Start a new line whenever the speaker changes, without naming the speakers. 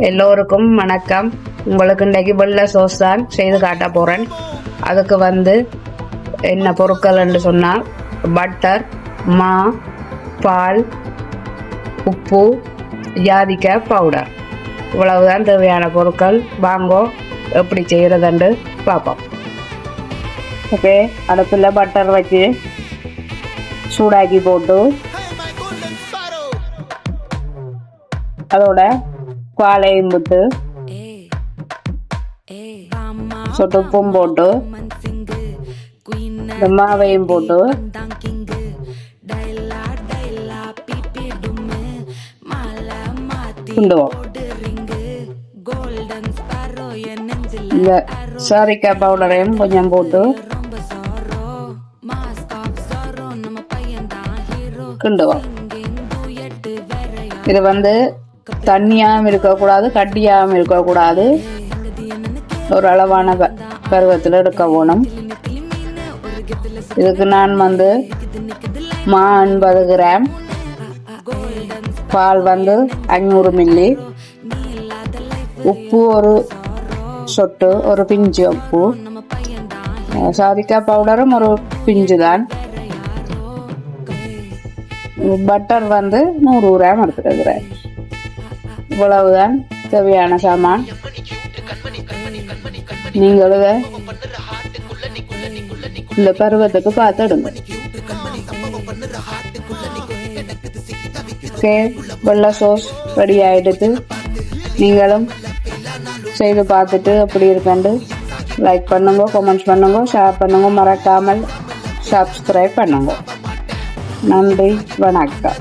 எல்லோருக்கும் வணக்கம். உங்களுக்கு இன்றைக்கு வெள்ளை சோஸ் தான் செய்து காட்ட போகிறேன். அதுக்கு என்ன பொருட்கள் என்று சொன்னால் பட்டர், மா, பால், உப்பு, ஜாதிக்காய் பவுடர், இவ்வளவுதான் தேவையான பொருட்கள். வாங்கோ எப்படி செய்கிறதுண்டு பார்ப்போம். ஓகே, அடுப்பில் பட்டர் வச்சு சூடாக்கி போட்டு அதோட பாலையும் போட்டு சொட்டு உப்பும் போட்டு இந்த மாவையும் போட்டு கிண்டுவோம். இந்த சாரிக்காய் பவுடரையும் கொஞ்சம் போட்டு கிண்டுவோம். இது தண்ணியாகவும் இருக்கக்கூடாது, கட்டியாகவும் இருக்கக்கூடாது. ஒரு அளவான பருவத்தில் எடுக்க வேணும். இதுக்கு நான் மா 50 கிராம், பால் 500 மில்லி, உப்பு ஒரு சொட்டு, ஒரு பிஞ்சு உப்பு, சாதிக்காய் பவுடரும் ஒரு பிஞ்சு தான், பட்டர் 100 கிராம் எடுத்துக்கிறேன். இவ்வளவுதான் தேவையான சாமான். நீங்களும் இந்த பருவத்துக்கு பார்த்துடுங்க. வெள்ளை சோஸ் ரெடி ஆயிடுது. நீங்களும் செய்து பார்த்துட்டு எப்படி இருக்கண்டு லைக் பண்ணுங்க, கமெண்ட்ஸ் பண்ணுங்க, ஷேர் பண்ணுங்க, மறக்காமல் சப்ஸ்கிரைப் பண்ணுங்க. நன்றி, வணக்கம்.